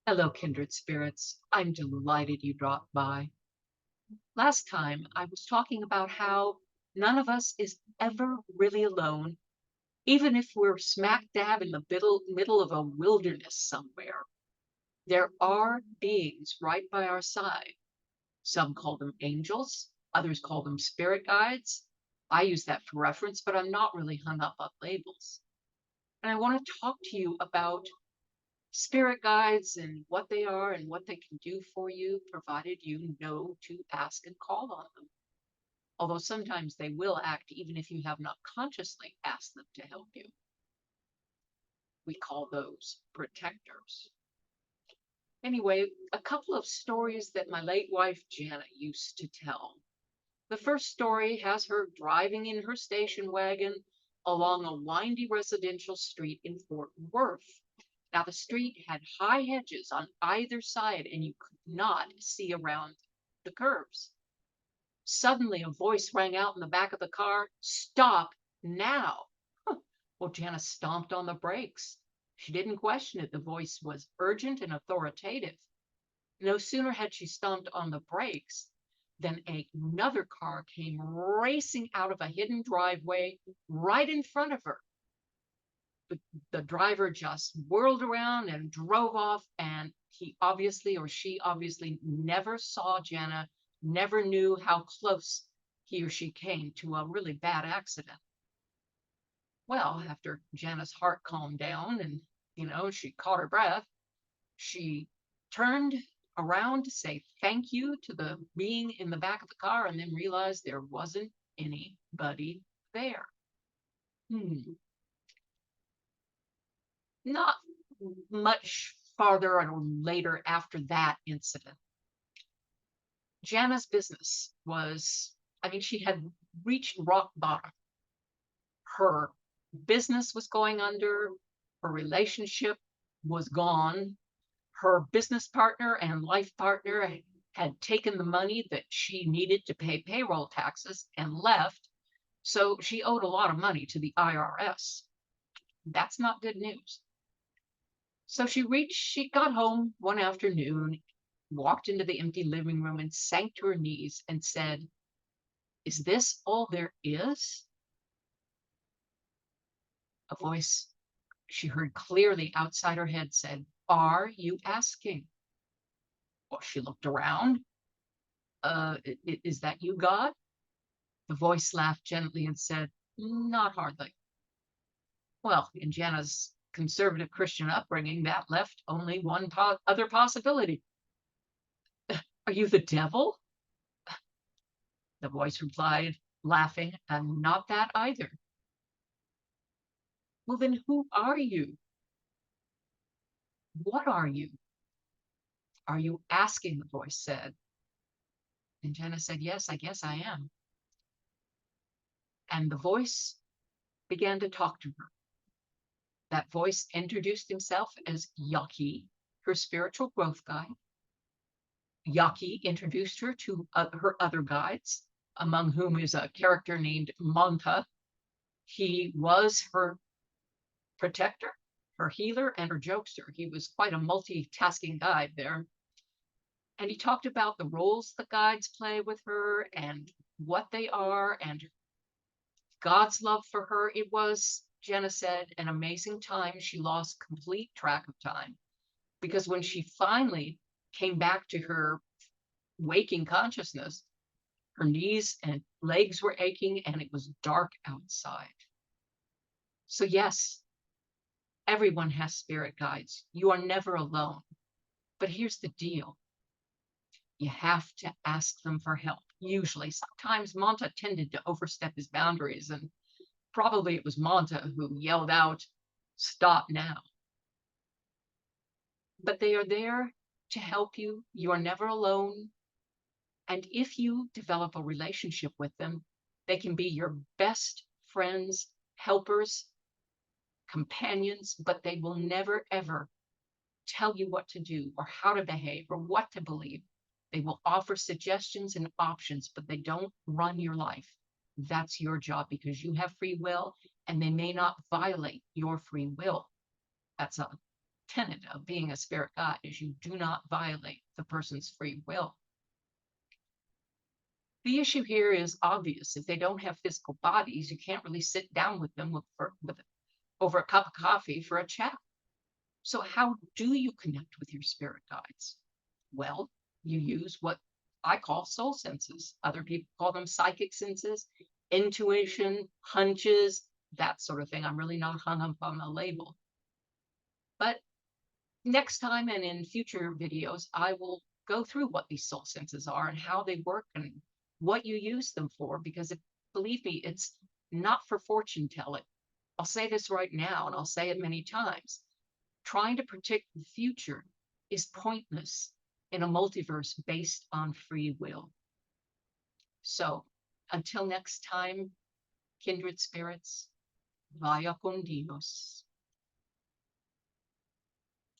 Hello, kindred spirits. I'm delighted you dropped by. Last time I was talking about how none of us is ever really alone, even if we're smack dab in the middle of a wilderness somewhere. There are beings right by our side. Some call them angels, others call them spirit guides. I use that for reference, but I'm not really hung up on labels. And I want to talk to you about spirit guides and what they are and what they can do for you, provided you know to ask and call on them. Although sometimes they will act even if you have not consciously asked them to help you. We call those protectors. Anyway, a couple of stories that my late wife Jana used to tell. The first story has her driving in her station wagon along a windy residential street in Fort Worth. Now, the street had high hedges on either side, and you could not see around the curves. Suddenly, a voice rang out in the back of the car, "Stop now." Well, Jana stomped on the brakes. She didn't question it. The voice was urgent and authoritative. No sooner had she stomped on the brakes than another car came racing out of a hidden driveway right in front of her. The driver just whirled around and drove off, and he obviously, or she obviously, never saw Jana, never knew how close he or she came to a really bad accident. Well, after Jana's heart calmed down and she caught her breath, she turned around to say thank you to the being in the back of the car, and then realized there wasn't anybody there. Hmm. Not much farther or later after that incident, Jana's business was, she had reached rock bottom. Her business was going under, her relationship was gone, her business partner and life partner had taken the money that she needed to pay payroll taxes and left, so she owed a lot of money to the IRS. That's not good news. So she got home one afternoon, walked into the empty living room and sank to her knees and said, "Is this all there is?" A voice she heard clearly outside her head said, "Are you asking?" Well, she looked around. Is that you, God? The voice laughed gently and said, "Not hardly." Well, in Jana's conservative Christian upbringing, that left only one other possibility. "Are you the devil?" The voice replied, laughing, "And not that either." "Well, then who are you? What are you?" "Are you asking?" the voice said. And Jana said, "Yes, I guess I am." And the voice began to talk to her. That voice introduced himself as Yaki, her spiritual growth guide. Yaki introduced her to her other guides, among whom is a character named Monta. He was her protector, her healer, and her jokester. He was quite a multitasking guide there. And he talked about the roles the guides play with her and what they are and God's love for her. It was, Jenna said, an amazing time. She lost complete track of time because when she finally came back to her waking consciousness, her knees and legs were aching and it was dark outside. So, yes, everyone has spirit guides. You are never alone. But here's the deal: you have to ask them for help. Usually, sometimes Monta tended to overstep his boundaries, and probably it was Monta who yelled out, "Stop now." But they are there to help you. You are never alone. And if you develop a relationship with them, they can be your best friends, helpers, companions, but they will never, ever tell you what to do or how to behave or what to believe. They will offer suggestions and options, but they don't run your life. That's your job because you have free will and they may not violate your free will. That's a tenet of being a spirit guide is you do not violate the person's free will. The issue here is obvious. If they don't have physical bodies, you can't really sit down with them over a cup of coffee for a chat. So, how do you connect with your spirit guides? Well, you use what I call soul senses. Other people call them psychic senses, intuition, hunches, that sort of thing. I'm really not hung up on the label. But next time and in future videos, I will go through what these soul senses are and how they work and what you use them for, because believe me, it's not for fortune telling. I'll say this right now, and I'll say it many times. Trying to predict the future is pointless in a multiverse based on free will. So until next time, kindred spirits, vaya con Dios.